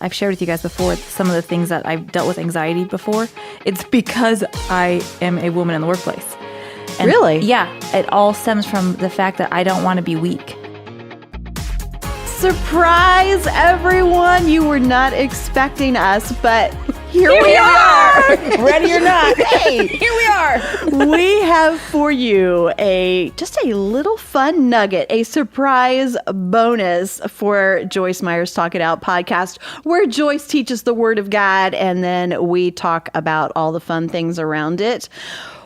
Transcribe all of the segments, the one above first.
I've shared with you guys before some of the things that I've dealt with anxiety before. It's because I am a woman in the workplace. And really? Yeah. It all stems from the fact that I don't want to be weak. Surprise, everyone. You were not expecting us, but here we are. Ready or not. Hey, here we are. We have for you just a little fun nugget, a surprise bonus for Joyce Meyer's Talk It Out podcast, where Joyce teaches the Word of God and then we talk about all the fun things around it.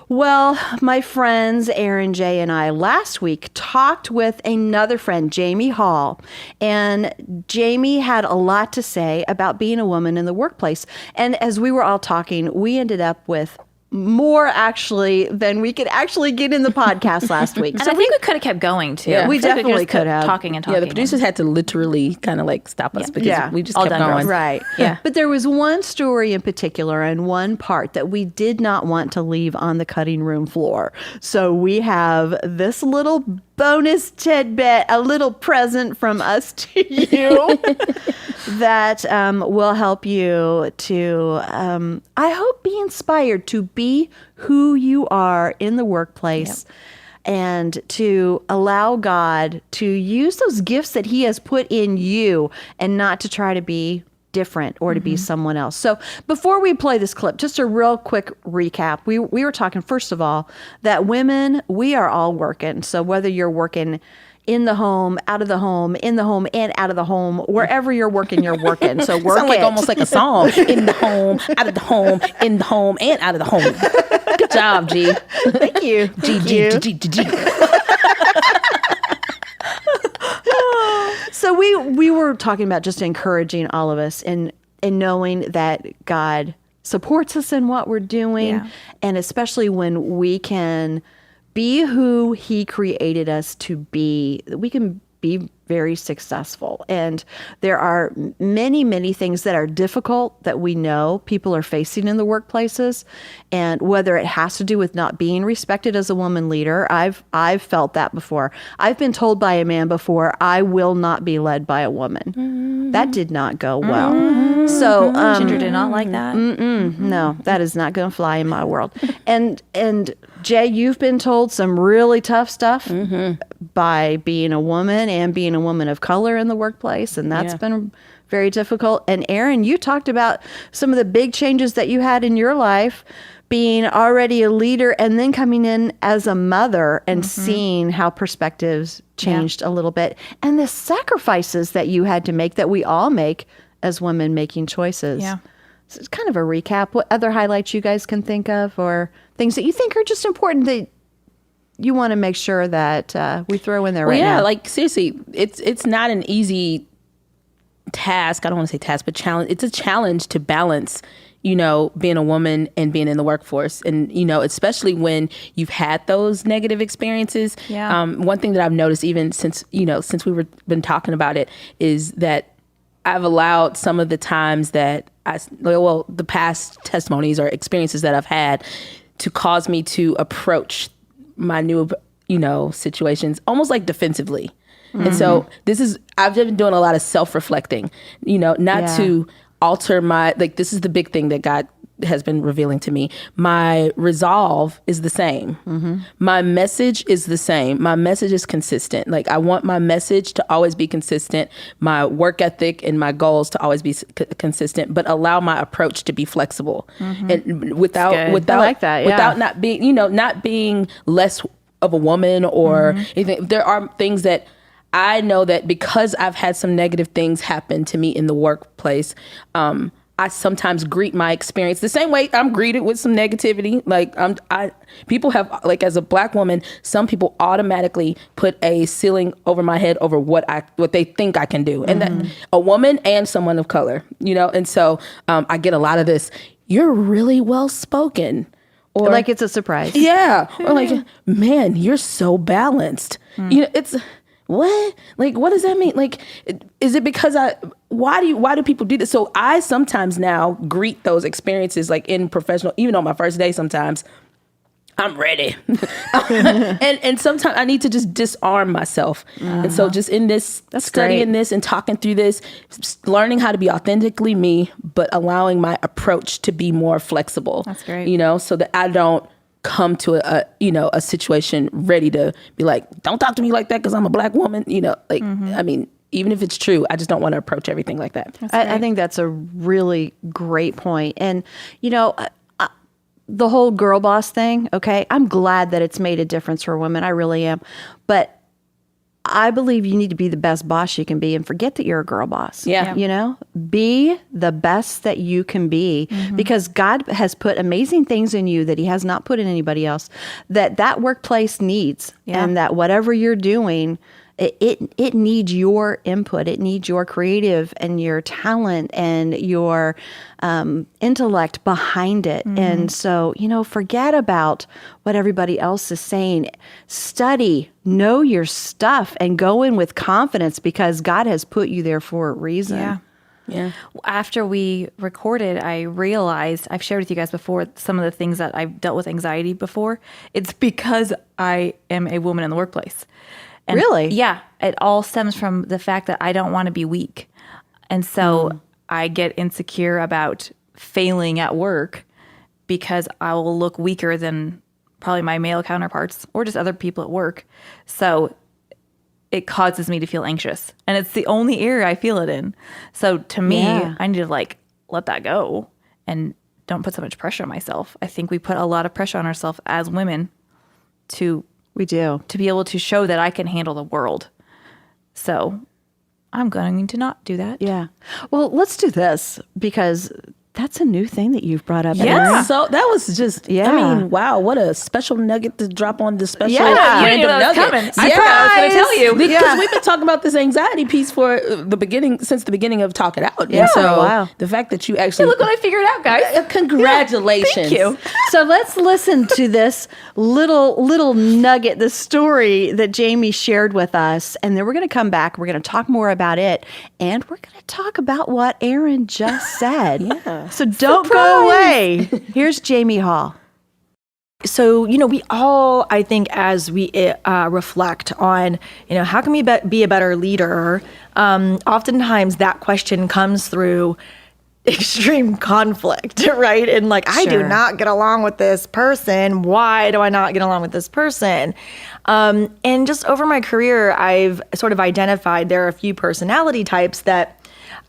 Well, my friends, Aaron, Jay, and I last week talked with another friend, Jamie Hall, and Jamie had a lot to say about being a woman in the workplace. And as we were all talking, we ended up with more actually than we could actually get in the podcast last week. And I think we could have kept going too. Yeah, we definitely could have. Talking and talking. Yeah, the producers had to literally kind of like stop us because we just kept going. Right. Yeah. But there was one story in particular and one part that we did not want to leave on the cutting room floor. So we have this little bonus tidbit, a little present from us to you that will help you to, I hope, be inspired to be who you are in the workplace. Yep. And to allow God to use those gifts that he has put in you and not to try to be different or to be someone else. So before we play this clip, just a real quick recap. We were talking, first of all, that women, we are all working. So whether you're working in the home, out of the home, in the home, and out of the home, wherever you're working, you're working. So work Sounds like almost like a song. In the home, out of the home, in the home, and out of the home. Good job, G. Thank you. G. So we were talking about just encouraging all of us in knowing that God supports us in what we're doing, and especially when we can be who he created us to be, we can be very successful. And there are many, many things that are difficult that we know people are facing in the workplaces. And whether it has to do with not being respected as a woman leader, I've felt that before. I've been told by a man before, I will not be led by a woman. Mm-hmm. That did not go well. Mm-hmm. So Ginger did not like that. No, that is not going to fly in my world. And Jay, you've been told some really tough stuff by being a woman and being a woman of color in the workplace, and that's been very difficult. And Aaron, you talked about some of the big changes that you had in your life, being already a leader and then coming in as a mother and seeing how perspectives changed a little bit, and the sacrifices that you had to make that we all make as women making choices. Yeah. So it's kind of a recap. What other highlights you guys can think of, or things that you think are just important that you want to make sure that we throw in there right now? Yeah, like seriously, it's not an easy task. I don't want to say task, but challenge. It's a challenge to balance, being a woman and being in the workforce. And, especially when you've had those negative experiences. Yeah. One thing that I've noticed even since we've been talking about it is that I've allowed some of the times that the past testimonies or experiences that I've had to cause me to approach my new, situations almost like defensively. And so I've been doing a lot of self-reflecting, not to alter this is the big thing that God has been revealing to me. My resolve is the same. My message is the same. My message is consistent. Like, I want my message to always be consistent, my work ethic and my goals to always be consistent, but allow my approach to be flexible. And without I like that, without not being, not being less of a woman or anything. There are things that I know that because I've had some negative things happen to me in the workplace, I sometimes greet my experience the same way I'm greeted with some negativity. Like people have, like, as a Black woman, some people automatically put a ceiling over my head over what they think I can do. And that a woman and someone of color, and so I get a lot of this, you're really well spoken. Or like it's a surprise. Yeah. Or like, man, you're so balanced. It's what? Like, what does that mean? Like, is it because why do people do this? So I sometimes now greet those experiences, like in professional, even on my first day sometimes, I'm ready. and sometimes I need to just disarm myself. And so just in this, studying this and talking through this, learning how to be authentically me, but allowing my approach to be more flexible. That's great. You know, so that I don't come to a situation ready to be like, don't talk to me like that because I'm a Black woman. You know, like, I mean, even if it's true, I just don't want to approach everything like that. I think that's a really great point. And, you know, the whole girl boss thing, okay, I'm glad that it's made a difference for women. I really am. But I believe you need to be the best boss you can be and forget that you're a girl boss. Yeah. You know, be the best that you can be because God has put amazing things in you that he has not put in anybody else that workplace needs. And that whatever you're doing, it needs your input. It needs your creative and your talent and your intellect behind it. And so, you know, forget about what everybody else is saying. Study, know your stuff, and go in with confidence because God has put you there for a reason. Yeah. After we recorded, I realized, I've shared with you guys before, some of the things that I've dealt with anxiety before. It's because I am a woman in the workplace. And Really? Yeah. It all stems from the fact that I don't want to be weak. And so I get insecure about failing at work because I will look weaker than probably my male counterparts or just other people at work. So it causes me to feel anxious. And it's the only area I feel it in. So to me, I need to like let that go and don't put so much pressure on myself. I think we put a lot of pressure on ourselves as women We do. to be able to show that I can handle the world. So I'm going to not do that. Yeah. Well, let's do this because that's a new thing that you've brought up. Yeah. Erin. So that was just, Yeah. I mean, wow, what a special nugget to drop on the special Yeah. You didn't know that was nugget. coming. I forgot I was going to tell you. Because we've been talking about this anxiety piece for since the beginning of Talk It Out. Yeah. And so Wow. the fact that you actually, Look what I figured out, guys. congratulations. Thank you. So let's listen to this little nugget, the story that Jamie shared with us. And then we're going to come back. We're going to talk more about it. And we're going to talk about what Erin just said. Yeah. So don't go away. Here's Jamie Hall. So, you know, we all, I think, as we reflect on, you know, how can we be a better leader? Oftentimes that question comes through extreme conflict, right? And like, I do not get along with this person. Why do I not get along with this person? And just over my career, I've sort of identified there are a few personality types that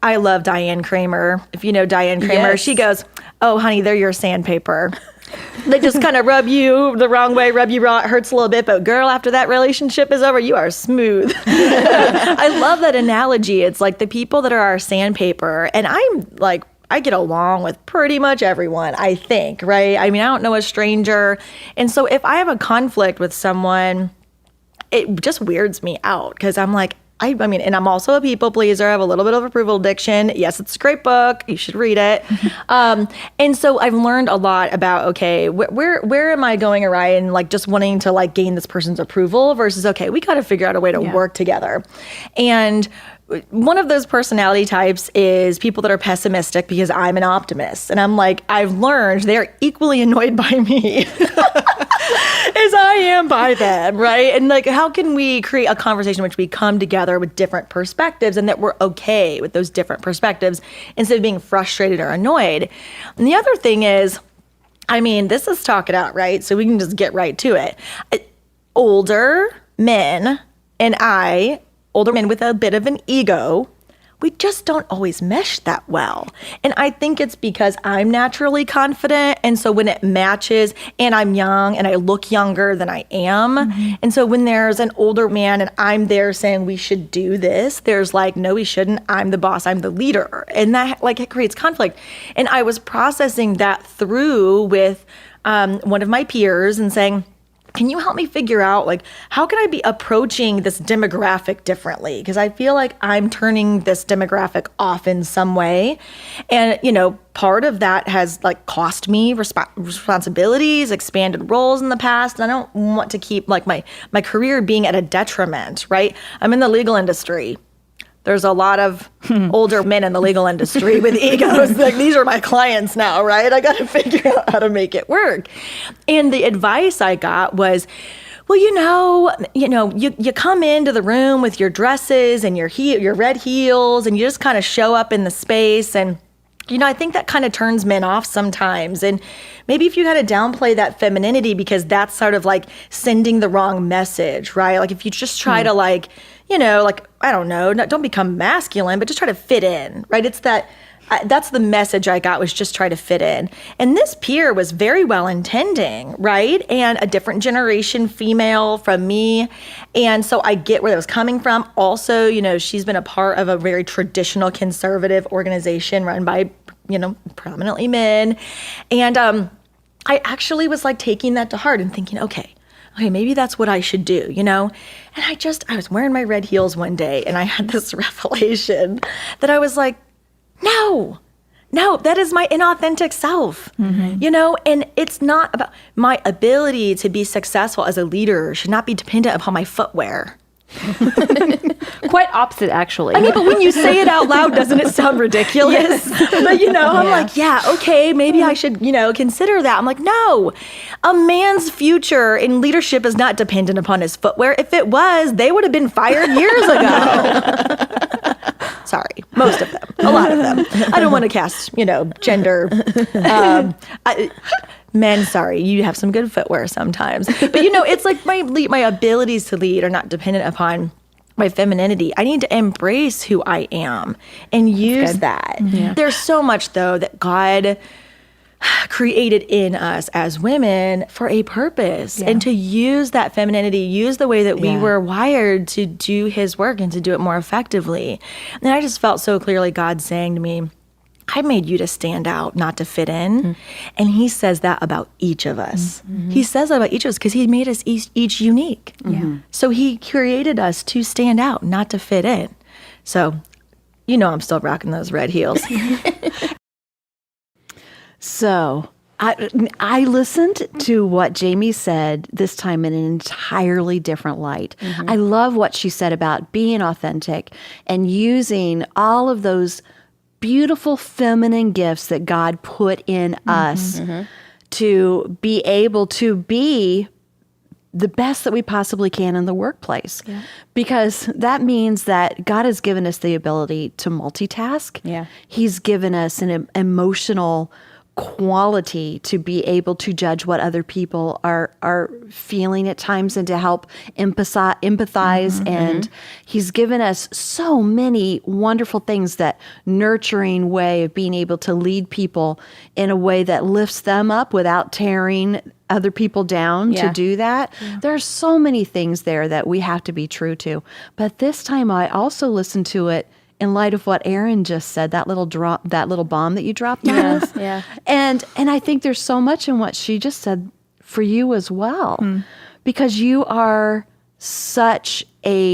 I love. Diane Kramer. If you know Diane Kramer, Yes. she goes, "Oh, honey, they're your sandpaper." They just kind of rub you the wrong way, rub you raw. It hurts a little bit, but girl, after that relationship is over, you are smooth. I love that analogy. It's like the people that are our sandpaper, and I'm like, I get along with pretty much everyone, I think, right? I mean, I don't know a stranger. And so if I have a conflict with someone, it just weirds me out because I'm like, I mean, and I'm also a people pleaser. I have a little bit of approval addiction. Yes, it's a great book. You should read it. And so I've learned a lot about, okay, where am I going awry and like just wanting to like gain this person's approval versus, okay, we got to figure out a way to work together. And one of those personality types is people that are pessimistic because I'm an optimist. And I'm like, I've learned they're equally annoyed by me as I am by them, right? And like, how can we create a conversation in which we come together with different perspectives and that we're okay with those different perspectives instead of being frustrated or annoyed? And the other thing is, I mean, this is Talk It Out, right? So we can just get right to it. Older men and older men with a bit of an ego, we just don't always mesh that well. And I think it's because I'm naturally confident. And so when it matches and I'm young and I look younger than I am. And so when there's an older man and I'm there saying we should do this, there's like, no, we shouldn't. I'm the boss. I'm the leader. And that like it creates conflict. And I was processing that through with one of my peers and saying, can you help me figure out, like, how can I be approaching this demographic differently? Because I feel like I'm turning this demographic off in some way. And, you know, part of that has, like, cost me responsibilities, expanded roles in the past. And I don't want to keep, like, my career being at a detriment, right? I'm in the legal industry. there's a lot of older men in the legal industry with egos. Like, these are my clients now, right? I got to figure out how to make it work. And the advice I got was, well, you come into the room with your dresses and your red heels, and you just kind of show up in the space. And, I think that kind of turns men off sometimes. And maybe if you kind of downplay that femininity, because that's sort of like sending the wrong message, right? Like, if you just try to like, I don't know, don't become masculine, but just try to fit in, right? It's that's the message I got, was just try to fit in. And this peer was very well intending, right? And a different generation female from me. And so I get where that was coming from. Also, she's been a part of a very traditional conservative organization run by, prominently men. And I actually was like taking that to heart and thinking, okay, maybe that's what I should do, And I was wearing my red heels one day, and I had this revelation that I was like, no, that is my inauthentic self, and it's not about my ability to be successful as a leader should not be dependent upon my footwear. Quite opposite, actually. I mean, but when you say it out loud, doesn't it sound ridiculous? Yes. But, I'm like, yeah, okay, maybe I should, consider that. I'm like, no, a man's future in leadership is not dependent upon his footwear. If it was, they would have been fired years ago. Sorry, most of them, a lot of them. I don't want to cast, gender. Men, sorry, you have some good footwear sometimes. But, it's like my abilities to lead are not dependent upon my femininity. I need to embrace who I am and use that. Yeah. There's so much, though, that God created in us as women for a purpose, and to use that femininity, use the way that we were wired to do his work and to do it more effectively. And I just felt so clearly God saying to me, I made you to stand out, not to fit in. Mm-hmm. And he says that about each of us. Mm-hmm. He says that about each of us because he made us each unique. Mm-hmm. So he created us to stand out, not to fit in. So, I'm still rocking those red heels. So I listened to what Jamie said this time in an entirely different light. Mm-hmm. I love what she said about being authentic and using all of those beautiful feminine gifts that God put in us to be able to be the best that we possibly can in the workplace. Yeah. Because that means that God has given us the ability to multitask. Yeah. He's given us an emotional quality to be able to judge what other people are feeling at times and to help empathize. And he's given us so many wonderful things, that nurturing way of being able to lead people in a way that lifts them up without tearing other people down to do that. Yeah. There are so many things there that we have to be true to. But this time I also listened to it in light of what Erin just said, that little bomb that you dropped. Yes, yeah. And I think there's so much in what she just said for you as well, because you are such a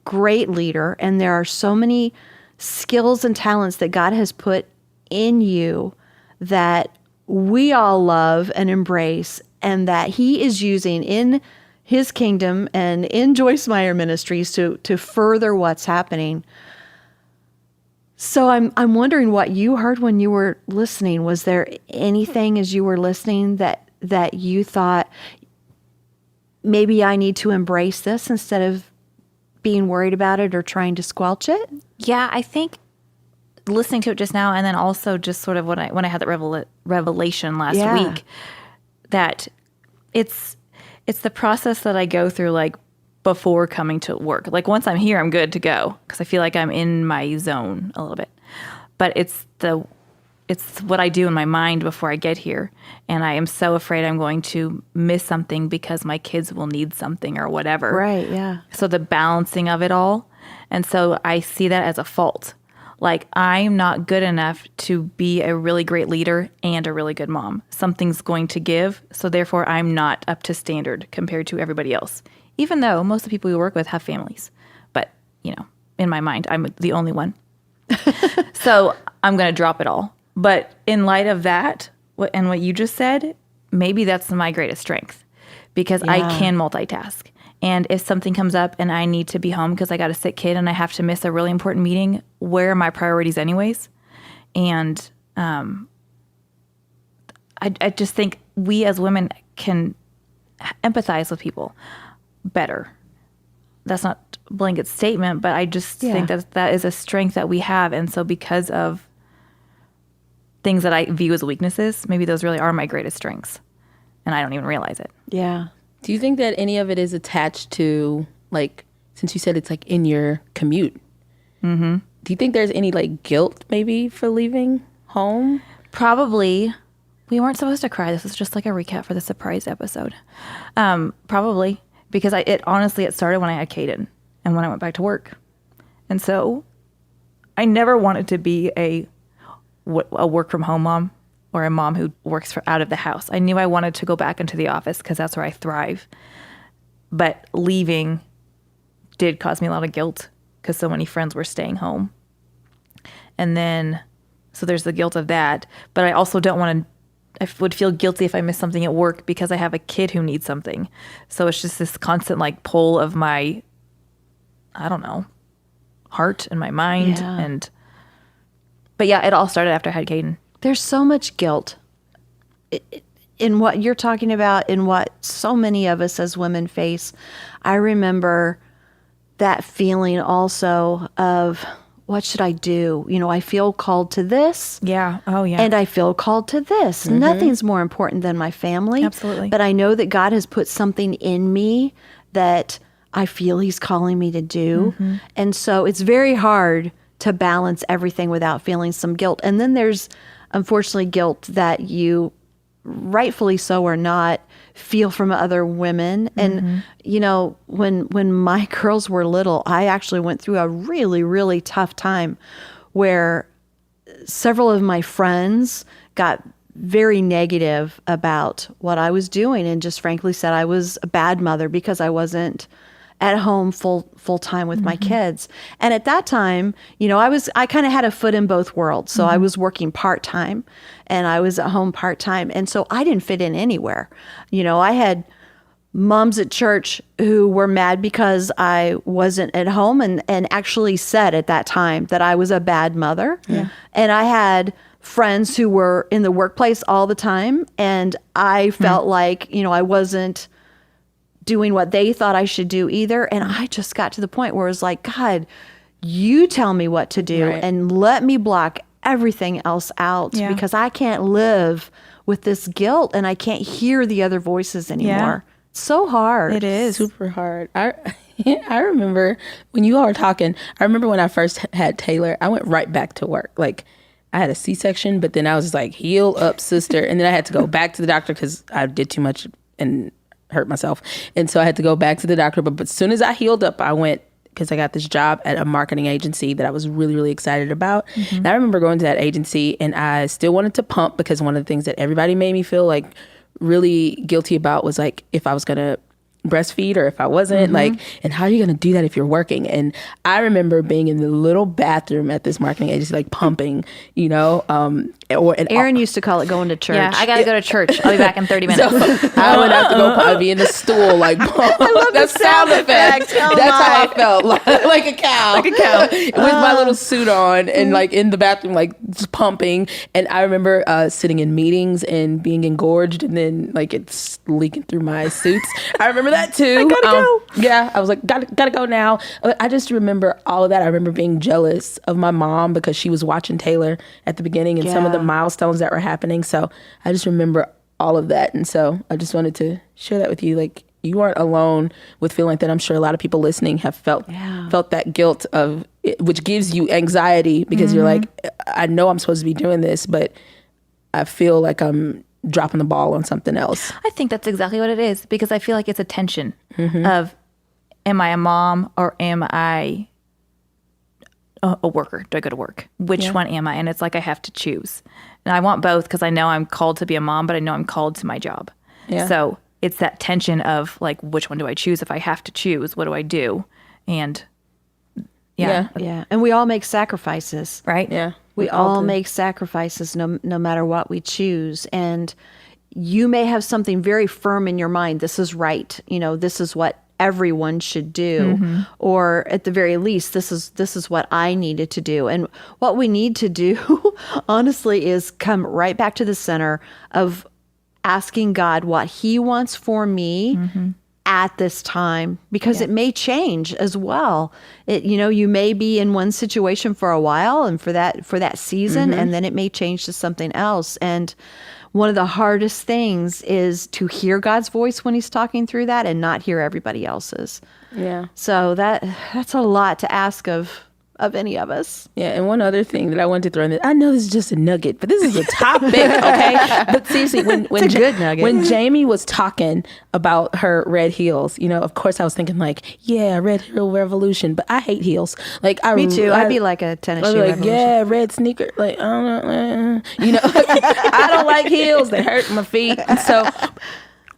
great leader, and there are so many skills and talents that God has put in you that we all love and embrace, and that he is using in his kingdom and in Joyce Meyer Ministries to further what's happening. So I'm wondering what you heard when you were listening. Was there anything as you were listening that you thought, maybe I need to embrace this instead of being worried about it or trying to squelch it? Yeah, I think listening to it just now, and then also just sort of when I had that revelation last week, that it's the process that I go through, like, before coming to work. Like, once I'm here, I'm good to go because I feel like I'm in my zone a little bit. But it's what I do in my mind before I get here, and I am so afraid I'm going to miss something because my kids will need something or whatever. Right, yeah. So the balancing of it all, and so I see that as a fault. Like, I'm not good enough to be a really great leader and a really good mom. Something's going to give, so therefore I'm not up to standard compared to everybody else. Even though most of the people we work with have families. But, in my mind, I'm the only one. So I'm going to drop it all. But in light of that, and what you just said, maybe that's my greatest strength. Because I can multitask. And if something comes up and I need to be home because I got a sick kid and I have to miss a really important meeting, where are my priorities anyways? And I just think we as women can empathize with people better. That's not a blanket statement, but I just think that is a strength that we have. And so because of things that I view as weaknesses, maybe those really are my greatest strengths. And I don't even realize it. Yeah. Do you think that any of it is attached to, like, since you said it's like in your commute? Mm-hmm. Do you think there's any like guilt maybe for leaving home? Probably. We weren't supposed to cry. This is just like a recap for the surprise episode. Probably because it started when I had Caden and when I went back to work. And so I never wanted to be a work from home mom or a mom who works out of the house. I knew I wanted to go back into the office because that's where I thrive. But leaving did cause me a lot of guilt because so many friends were staying home. And then, so there's the guilt of that. But I also I would feel guilty if I missed something at work because I have a kid who needs something. So it's just this constant like pull of my, I don't know, heart and my mind. Yeah. But yeah, it all started after I had Caden. There's so much guilt in what you're talking about, in what so many of us as women face. I remember that feeling also of, what should I do? I feel called to this. Yeah. Oh, yeah. And I feel called to this. Mm-hmm. Nothing's more important than my family. Absolutely. But I know that God has put something in me that I feel he's calling me to do. Mm-hmm. And so it's very hard to balance everything without feeling some guilt. And then there's, unfortunately, guilt that you, rightfully so or not, feel from other women. And, when my girls were little, I actually went through a really, really tough time where several of my friends got very negative about what I was doing and just frankly said I was a bad mother because I wasn't at home full time with my kids. And at that time, I kind of had a foot in both worlds. So I was working part-time and I was at home part-time. And so I didn't fit in anywhere. I had moms at church who were mad because I wasn't at home and actually said at that time that I was a bad mother. Yeah. And I had friends who were in the workplace all the time. And I felt like, I wasn't doing what they thought I should do either. And I just got to the point where it was like, God, you tell me what to do and let me block everything else out because I can't live with this guilt and I can't hear the other voices anymore. It's so hard. It is. Super hard. I remember when you all were talking, I remember when I first had Taylor, I went right back to work. Like, I had a C-section, but then I was just like, heal up, sister. And then I had to go back to the doctor because I did too much and hurt myself. And so I had to go back to the doctor. But as soon as I healed up, I went because I got this job at a marketing agency that I was really, really excited about. Mm-hmm. And I remember going to that agency and I still wanted to pump because one of the things that everybody made me feel like really guilty about was like if I was going to breastfeed or if I wasn't, like, and how are you going to do that if you're working? And I remember being in the little bathroom at this marketing agency, like pumping, Aaron used to call it going to church. Yeah, I got to go to church. I'll be back in 30 minutes. So I would have to go I'd be in the stool, like, I love that sound effect. Oh, that's how I felt, like a cow. Like a cow. With my little suit on and like in the bathroom, like just pumping. And I remember sitting in meetings and being engorged and then like it's leaking through my suits. I remember remember that too. I gotta go. Yeah, I was like, gotta go now. I just remember all of that. I remember being jealous of my mom because she was watching Taylor at the beginning and some of the Yeah. milestones that were happening. So I just remember all of that. And so I just wanted to share that with you. Like, you aren't alone with feeling like that. I'm sure a lot of people listening have felt that guilt of it, which gives you anxiety because you're like, I know I'm supposed to be doing this, but I feel like I'm dropping the ball on something else. I think that's exactly what it is because I feel like it's a tension of, am I a mom or am I a worker? Do I go to work? Which one am I? And it's like I have to choose. And I want both because I know I'm called to be a mom, but I know I'm called to my job. Yeah. So it's that tension of like, which one do I choose? If I have to choose, what do I do? And Yeah. Yeah. And we all make sacrifices. right? Yeah. We all do. make sacrifices no matter what we choose. And you may have something very firm in your mind. This is right. This is what everyone should do. Or at the very least, this is what I needed to do. And what we need to do, honestly, is come right back to the center of asking God what he wants for me at this time, because it may change as well. You may be in one situation for a while and for that season, and then it may change to something else. And one of the hardest things is to hear God's voice when he's talking through that and not hear everybody else's. Yeah. So that's a lot to ask of any of us. Yeah, and one other thing that I wanted to throw in there, I know this is just a nugget, but this is a topic, okay? But seriously, when It's a good nugget. when Jamie was talking about her red heels, of course I was thinking like, yeah, red heel revolution, but I hate heels. Like Me too. I'd be like a tennis I'd shoe be like, revolution. yeah, red sneaker. Like, I don't know, I don't like heels. They hurt my feet. And so,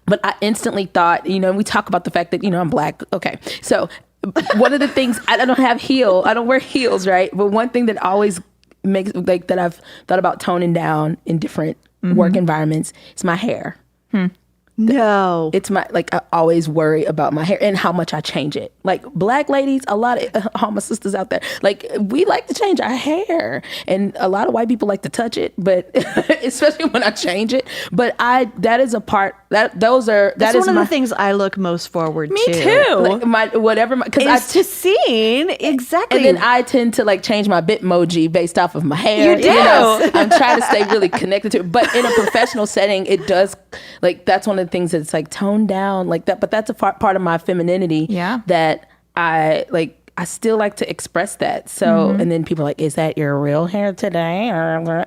but I instantly thought, we talk about the fact that, I'm black. Okay. So one of the things, I don't wear heels, right? But one thing that always makes, like, that I've thought about toning down in different work environments is my hair. No. It's I always worry about my hair and how much I change it. Like, black ladies, a lot of all my sisters out there, like, we like to change our hair, and a lot of white people like to touch it, but especially when I change it. But that is a part that's That's one one of the things I look most forward to. Me too. Like, because Is to seeing exactly. and then I tend to like change my Bitmoji based off of my hair. You do. I'm trying to stay really connected to it. But in a professional setting, it does, like, that's one of the things that's like toned down like that. But that's a part of my femininity that I still like to express that. So, and then people are like, is that your real hair today? Or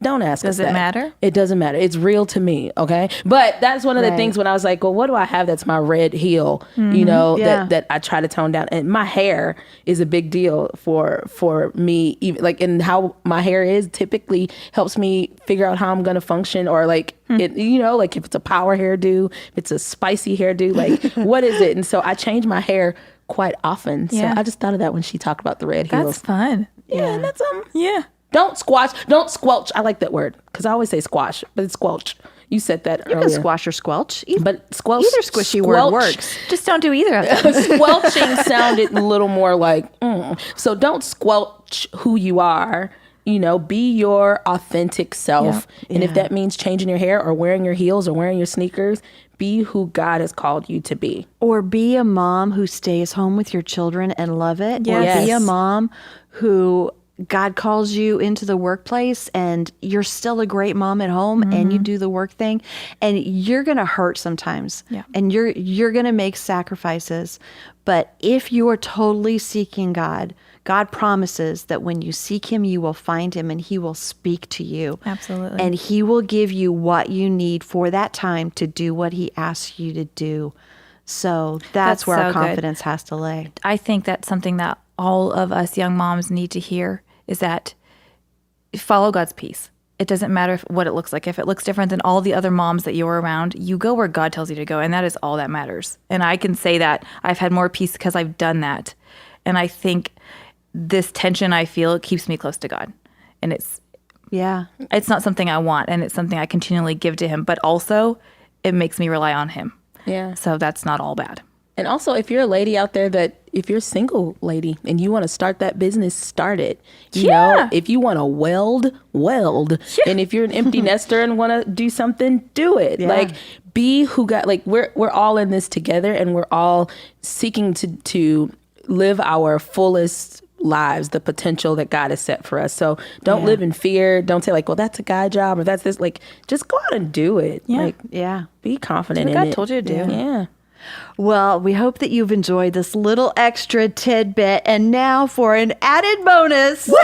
don't ask us Does it that. matter? It doesn't matter. It's real to me. Okay. But that's one of the Right. things when I was like, well, what do I have that's my red heel, Yeah. that I try to tone down. And my hair is a big deal for me, even like, and how my hair is typically helps me figure out how I'm going to function, or like, it, like if it's a power hairdo, if it's a spicy hairdo, like what is it? And so I change my hair quite often. Yeah. So I just thought of that when she talked about the red That's heels. fun. Yeah. And that's Yeah. don't squelch. I like that word because I always say squash, but it's squelch. You said that you earlier. can squash or squelch. But squelch, Either squishy word squelch- works. Just don't do either of them. Squelching sounded a little more like, So don't squelch who you are. Be your authentic self. And if that means changing your hair or wearing your heels or wearing your sneakers, be who God has called you to be. Or be a mom who stays home with your children and love it. Yes. Or be a mom who God calls you into the workplace and you're still a great mom at home and you do the work thing, and you're going to hurt sometimes. Yeah. And you're going to make sacrifices. But if you are totally seeking God, God promises that when you seek him, you will find him and he will speak to you. Absolutely. And he will give you what you need for that time to do what he asks you to do. So that's where so our good. confidence has to lay. I think that's something that all of us young moms need to hear is that follow God's peace. It doesn't matter what it looks like. If it looks different than all the other moms that you're around, you go where God tells you to go. And that is all that matters. And I can say that I've had more peace because I've done that. And I think this tension I feel, it keeps me close to God. And it's not something I want. And it's something I continually give to him. But also, it makes me rely on him. Yeah. So that's not all bad. And also, if you're a lady out there that if you're a single lady and you want to start that business, start it. You know, if you want to weld. And if you're an empty nester and want to do something, do it. Like, be who got, like, we're all in this together, and we're all seeking to live our fullest lives, the potential that God has set for us. So don't live in fear. Don't say like, well, that's a guy job or that's this. Like, just go out and do it. Like, be confident in it. God told you to do. Yeah. Well, we hope that you've enjoyed this little extra tidbit. And now for an added bonus, we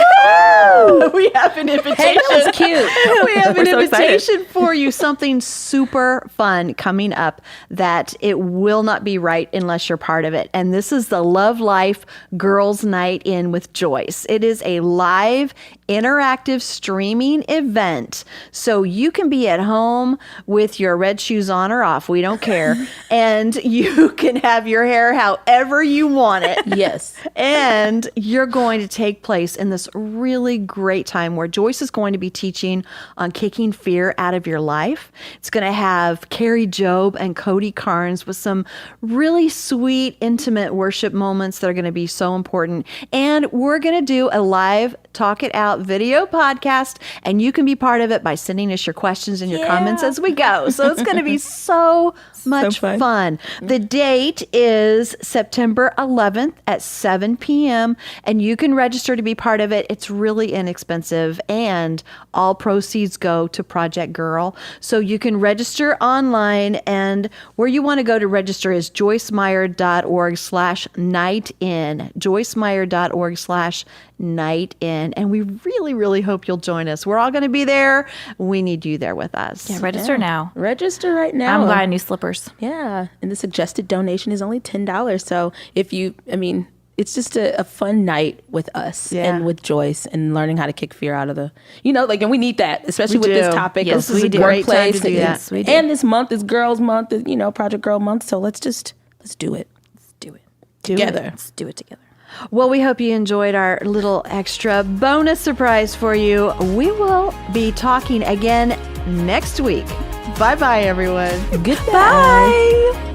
have an invitation. Hey, that was cute. We have We're an so invitation for you, something super fun coming up that it will not be right unless you're part of it. And this is the Love Life Girls Night In with Joyce. It is a live, interactive streaming event. So you can be at home with your red shoes on or off. We don't care. And you can have your hair however you want it. Yes. And you're going to take place in this really great time where Joyce is going to be teaching on kicking fear out of your life. It's going to have Carrie Job and Cody Carnes with some really sweet, intimate worship moments that are going to be so important. And we're going to do a live Talk It Out video podcast, and you can be part of it by sending us your questions and your comments as we go. So it's going to be so much fun. The date is September 11th at 7 p.m. and you can register to be part of it. It's really inexpensive, and all proceeds go to Project Girl. So you can register online, and where you want to go to register is joycemeyer.org/nightin. joycemeyer.org/nightin. And we really, really hope you'll join us. We're all going to be there. We need you there with us. Yeah, register now. Register right now. I'm buying new slippers. Yeah. And the suggested donation is only $10. So if you, I mean, it's just a fun night with us and with Joyce, and learning how to kick fear out of the, you know, like, and we need that, especially with this topic. Yes, of we do. Great time to workplace. do that. Yes, we do. And this month is Girls Month, you know, Project Girl Month. So let's do it. Let's do it. Together. Let's do it together. Well, we hope you enjoyed our little extra bonus surprise for you. We will be talking again next week. Bye-bye, everyone. Goodbye. Bye.